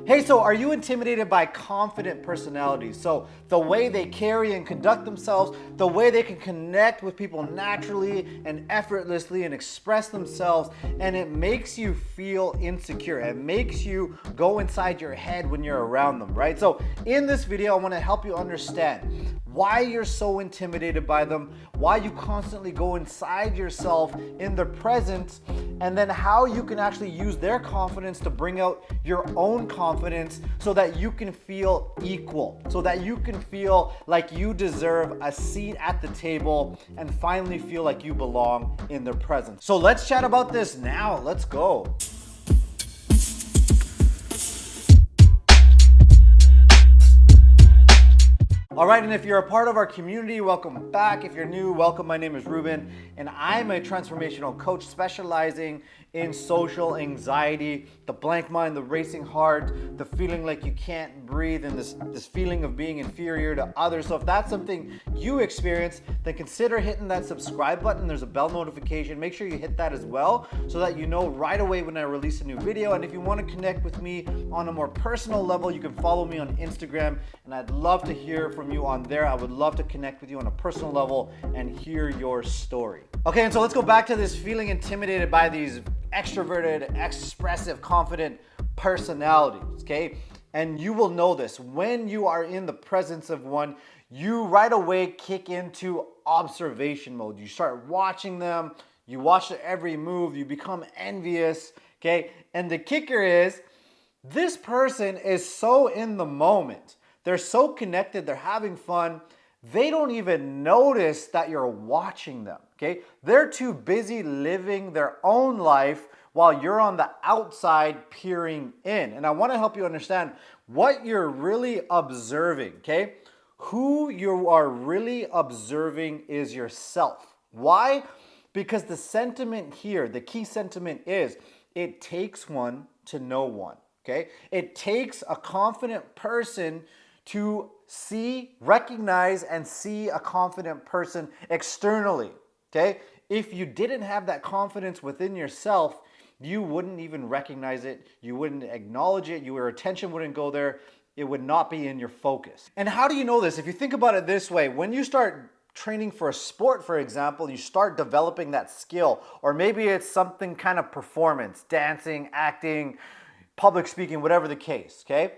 Hey, so are you intimidated by confident personalities? So the way they carry and conduct themselves, the way they can connect with people naturally and effortlessly and express themselves, and it makes you feel insecure. It makes you go inside your head when you're around them, right? So in this video, I want to help you understand why you're so intimidated by them, why you constantly go inside yourself in their presence, and then how you can actually use their confidence to bring out your own confidence so that you can feel equal, so that you can feel like you deserve a seat at the table and finally feel like you belong in their presence. So let's chat about this now. Let's go. All right, and if you're a part of our community, welcome back. If you're new, welcome. My name is Rubin, and I'm a transformational coach specializing in social anxiety, the blank mind, the racing heart, the feeling like you can't breathe, and this feeling of being inferior to others. So if that's something you experience, then consider hitting that subscribe button. There's a bell notification. Make sure you hit that as well so that you know right away when I release a new video. And if you want to connect with me on a more personal level, you can follow me on Instagram, and I'd love to hear from you on there. I would love to connect with you on a personal level and hear your story. Okay, and so let's go back to this feeling intimidated by these extroverted, expressive, confident personalities, okay? And you will know this. When you are in the presence of one, you right away kick into observation mode. You start watching them, you watch their every move, you become envious, okay? And the kicker is, this person is so in the moment. They're so connected, they're having fun. They don't even notice that you're watching them, okay? They're too busy living their own life while you're on the outside peering in. And I want to help you understand what you're really observing, okay? Who you are really observing is yourself. Why? Because the sentiment here, the key sentiment is, it takes one to know one, okay? It takes a confident person to see, recognize, and see a confident person externally, okay? If you didn't have that confidence within yourself, you wouldn't even recognize it, you wouldn't acknowledge it, your attention wouldn't go there, it would not be in your focus. And how do you know this? If you think about it this way, when you start training for a sport, for example, you start developing that skill, or maybe it's something kind of performance, dancing, acting, public speaking, whatever the case, okay?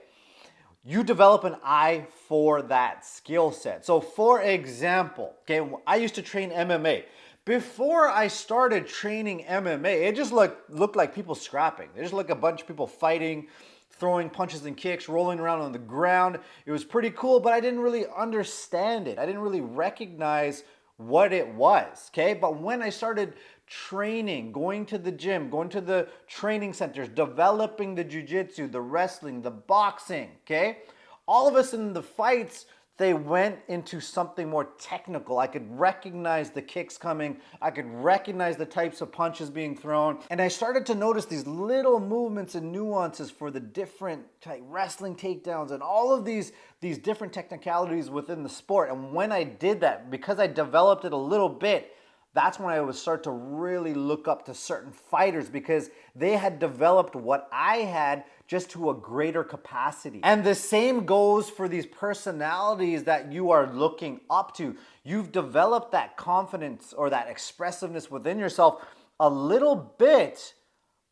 You develop an eye for that skill set. So for example, okay, I used to train MMA. Before I started training MMA, it just looked like people scrapping. It just looked like a bunch of people fighting, throwing punches and kicks, rolling around on the ground. It was pretty cool, but I didn't really understand it. I didn't really recognize what it was, okay? But when I started training, going to the gym, going to the training centers, developing the jiu-jitsu, the wrestling, the boxing, okay? All of a sudden the fights, they went into something more technical. I could recognize the kicks coming. I could recognize the types of punches being thrown. And I started to notice these little movements and nuances for the different wrestling takedowns and all of these different technicalities within the sport. And when I did that, because I developed it a little bit, that's when I would start to really look up to certain fighters because they had developed what I had just to a greater capacity. And the same goes for these personalities that you are looking up to. You've developed that confidence or that expressiveness within yourself a little bit,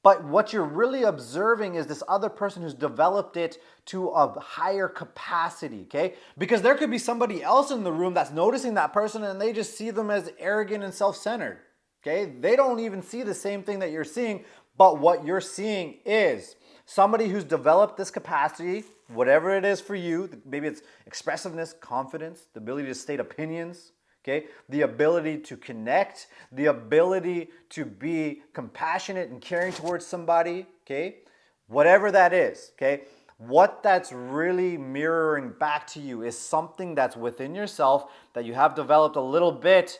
but what you're really observing is this other person who's developed it to a higher capacity, okay? Because there could be somebody else in the room that's noticing that person and they just see them as arrogant and self-centered, okay? They don't even see the same thing that you're seeing, but what you're seeing is somebody who's developed this capacity, whatever it is for you, maybe it's expressiveness, confidence, the ability to state opinions, okay? The ability to connect, the ability to be compassionate and caring towards somebody, okay? Whatever that is, okay? What that's really mirroring back to you is something that's within yourself that you have developed a little bit,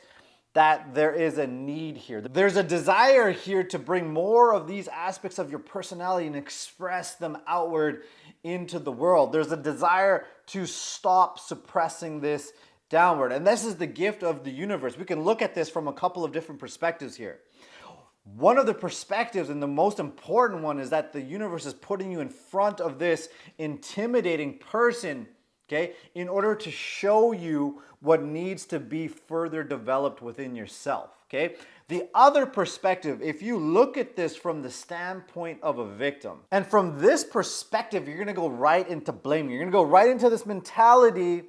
that there is a need here. There's a desire here to bring more of these aspects of your personality and express them outward into the world. There's a desire to stop suppressing this downward. And this is the gift of the universe. We can look at this from a couple of different perspectives here. One of the perspectives, and the most important one, is that the universe is putting you in front of this intimidating person, okay, in order to show you what needs to be further developed within yourself, okay? The other perspective, if you look at this from the standpoint of a victim, and from this perspective, you're gonna go right into blaming. You're gonna go right into this mentality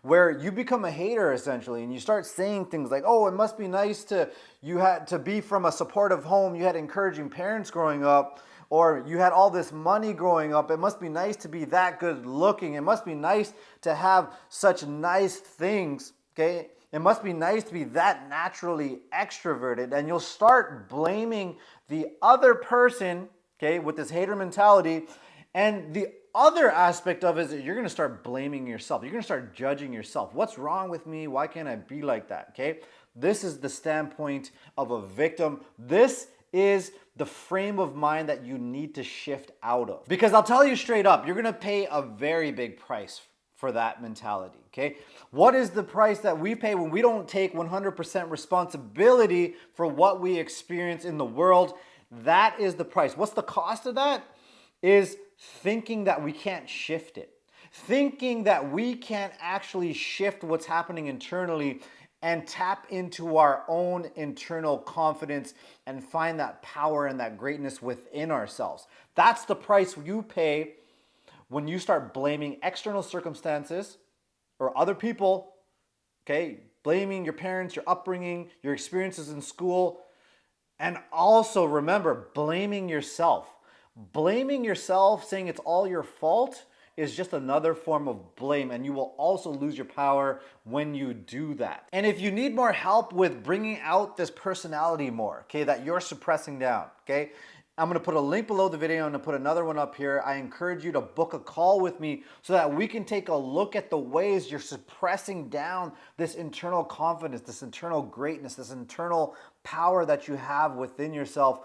where you become a hater essentially, and you start saying things like, oh, it must be nice you had to be from a supportive home, you had encouraging parents growing up, or you had all this money growing up, it must be nice to be that good looking, it must be nice to have such nice things, okay? It must be nice to be that naturally extroverted, and you'll start blaming the other person, okay, with this hater mentality. And the other aspect of it is that you're going to start blaming yourself. You're going to start judging yourself. What's wrong with me? Why can't I be like that? Okay? This is the standpoint of a victim. This is the frame of mind that you need to shift out of. Because I'll tell you straight up, you're going to pay a very big price for that mentality, okay? What is the price that we pay when we don't take 100% responsibility for what we experience in the world? That is the price. What's the cost of that? Is thinking that we can't shift it. Thinking that we can't actually shift what's happening internally and tap into our own internal confidence and find that power and that greatness within ourselves. That's the price you pay when you start blaming external circumstances or other people, okay? Blaming your parents, your upbringing, your experiences in school, and also remember, blaming yourself. Blaming yourself, saying it's all your fault, is just another form of blame, and you will also lose your power when you do that. And if you need more help with bringing out this personality more, okay, that you're suppressing down, okay, I'm going to put a link below the video. I'm going to put another one up here. I encourage you to book a call with me so that we can take a look at the ways you're suppressing down this internal confidence, this internal greatness, this internal power that you have within yourself,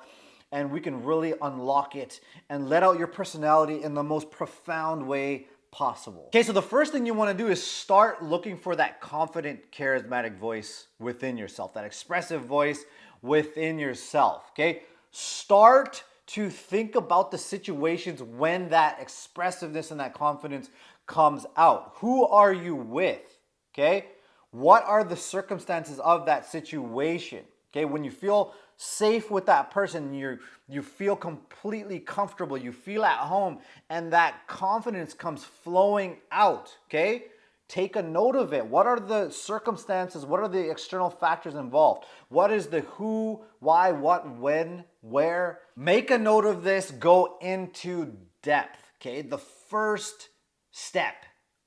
and we can really unlock it and let out your personality in the most profound way possible. Okay, so the first thing you want to do is start looking for that confident, charismatic voice within yourself, that expressive voice within yourself, okay? Start to think about the situations when that expressiveness and that confidence comes out. Who are you with, okay? What are the circumstances of that situation? Okay, when you feel safe with that person, you feel completely comfortable, you feel at home, and that confidence comes flowing out, okay? Take a note of it. What are the circumstances? What are the external factors involved? What is the who, why, what, when, where? Make a note of this. Go into depth, okay? The first step,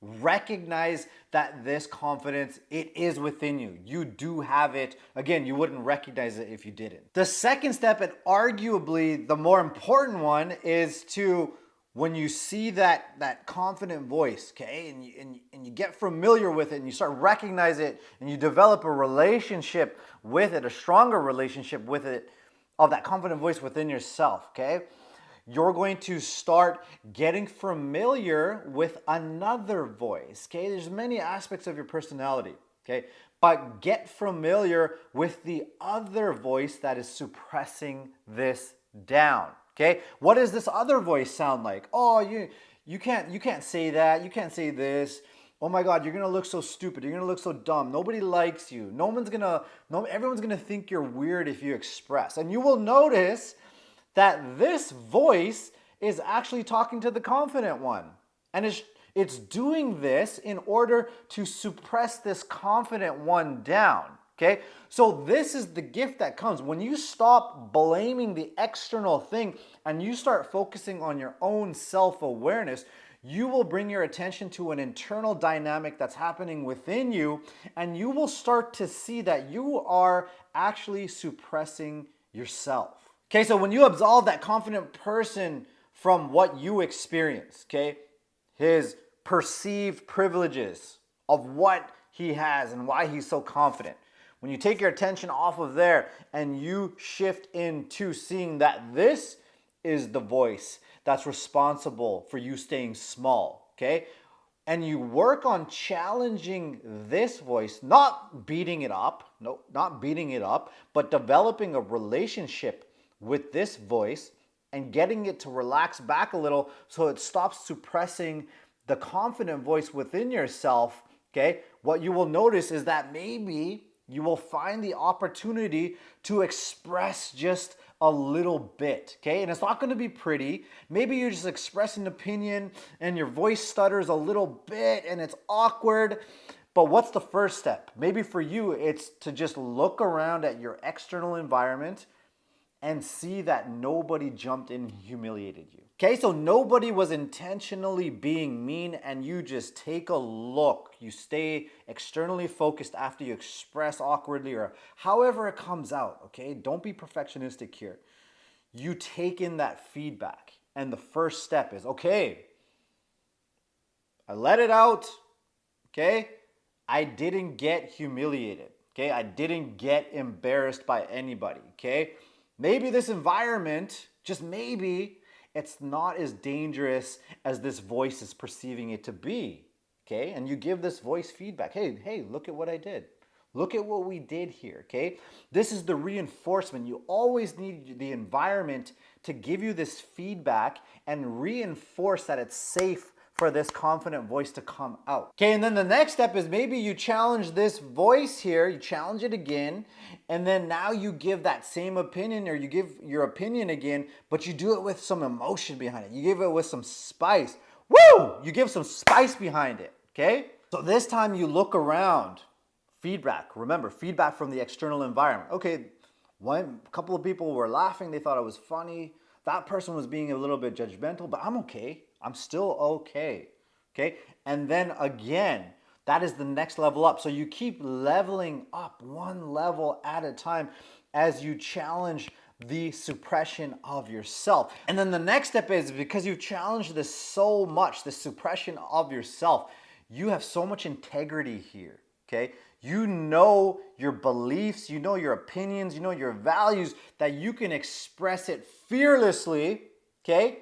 recognize that this confidence, it is within you. You do have it. Again, you wouldn't recognize it if you didn't. The second step, and arguably the more important one, is to, when you see that confident voice, okay, and you get familiar with it and you start recognize it and you develop a relationship with it, a stronger relationship with it, of that confident voice within yourself, okay? You're going to start getting familiar with another voice, okay? There's many aspects of your personality, okay? But get familiar with the other voice that is suppressing this down, okay? What does this other voice sound like? Oh, you can't say that. You can't say this. Oh my God, you're gonna look so stupid. You're gonna look so dumb. Nobody likes you. Everyone's gonna think you're weird if you express. And you will notice that this voice is actually talking to the confident one. And it's doing this in order to suppress this confident one down, okay? So this is the gift that comes. When you stop blaming the external thing and you start focusing on your own self-awareness, you will bring your attention to an internal dynamic that's happening within you, and you will start to see that you are actually suppressing yourself. Okay, so when you absolve that confident person from what you experience, okay, his perceived privileges of what he has and why he's so confident, when you take your attention off of there and you shift into seeing that this is the voice that's responsible for you staying small, okay, and you work on challenging this voice, not beating it up, no, not beating it up, but developing a relationship with this voice and getting it to relax back a little so it stops suppressing the confident voice within yourself, okay, what you will notice is that maybe you will find the opportunity to express just a little bit, okay? And it's not gonna be pretty. Maybe you just express an opinion and your voice stutters a little bit and it's awkward. But what's the first step? Maybe for you, it's to just look around at your external environment and see that nobody jumped in and humiliated you. Okay, so nobody was intentionally being mean, and you just take a look. You stay externally focused after you express awkwardly or however it comes out, okay? Don't be perfectionistic here. You take in that feedback, and the first step is, okay, I let it out, okay? I didn't get humiliated, okay? I didn't get embarrassed by anybody, okay? Maybe this environment, just maybe, it's not as dangerous as this voice is perceiving it to be, okay? And you give this voice feedback. Hey, look at what I did. Look at what we did here, okay? This is the reinforcement. You always need the environment to give you this feedback and reinforce that it's safe for this confident voice to come out. Okay, and then the next step is maybe you challenge this voice here, you challenge it again, and then now you give that same opinion, or you give your opinion again, but you do it with some emotion behind it. You give it with some spice. Woo! You give some spice behind it, okay? So this time you look around. Feedback, remember, feedback from the external environment. Okay, a couple of people were laughing, they thought it was funny. That person was being a little bit judgmental, but I'm okay. I'm still okay, okay? And then again, that is the next level up. So you keep leveling up one level at a time as you challenge the suppression of yourself. And then the next step is, because you've challenged this so much, the suppression of yourself, you have so much integrity here, okay? You know your beliefs, you know your opinions, you know your values, that you can express it fearlessly, okay?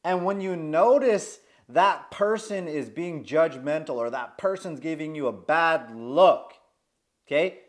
And when you notice that person is being judgmental or that person's giving you a bad look, okay?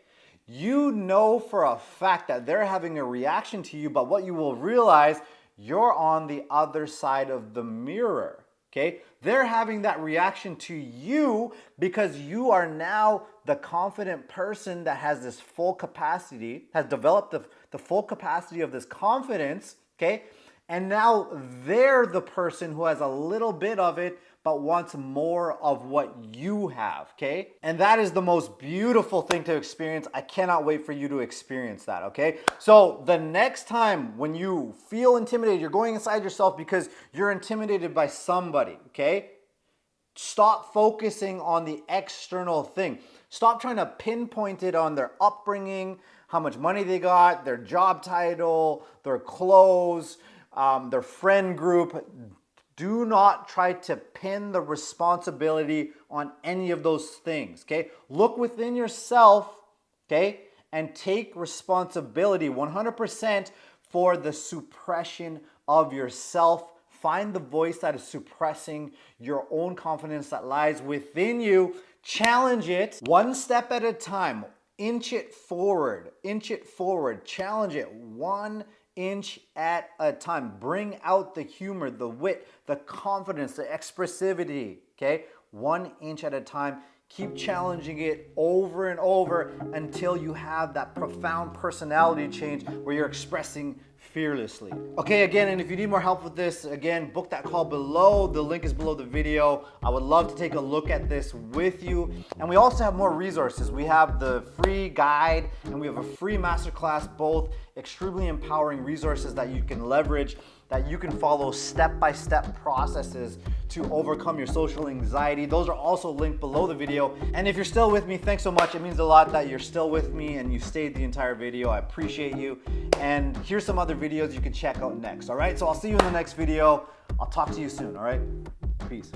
You know for a fact that they're having a reaction to you, but what you will realize, you're on the other side of the mirror, okay? They're having that reaction to you because you are now the confident person that has this full capacity, has developed the full capacity of this confidence, okay? And now they're the person who has a little bit of it, but wants more of what you have, okay? And that is the most beautiful thing to experience. I cannot wait for you to experience that, okay? So the next time when you feel intimidated, you're going inside yourself because you're intimidated by somebody, okay? Stop focusing on the external thing. Stop trying to pinpoint it on their upbringing, how much money they got, their job title, their clothes, their friend group. Do not try to pin the responsibility on any of those things, okay? Look within yourself, okay? And take responsibility 100% for the suppression of yourself. Find the voice that is suppressing your own confidence that lies within you. Challenge it one step at a time. Inch it forward, challenge it 1 inch at a time. Bring out the humor, the wit, the confidence, the expressivity, okay? 1 inch at a time. Keep challenging it over and over until you have that profound personality change where you're expressing fearlessly. Okay, again, and if you need more help with this, again, book that call below. The link is below the video. I would love to take a look at this with you. And we also have more resources. We have the free guide and we have a free masterclass, both extremely empowering resources that you can leverage, that you can follow step-by-step processes to overcome your social anxiety. Those are also linked below the video. And if you're still with me, thanks so much. It means a lot that you're still with me and you stayed the entire video. I appreciate you. And here's some other videos you can check out next, all right? So I'll see you in the next video. I'll talk to you soon, all right? Peace.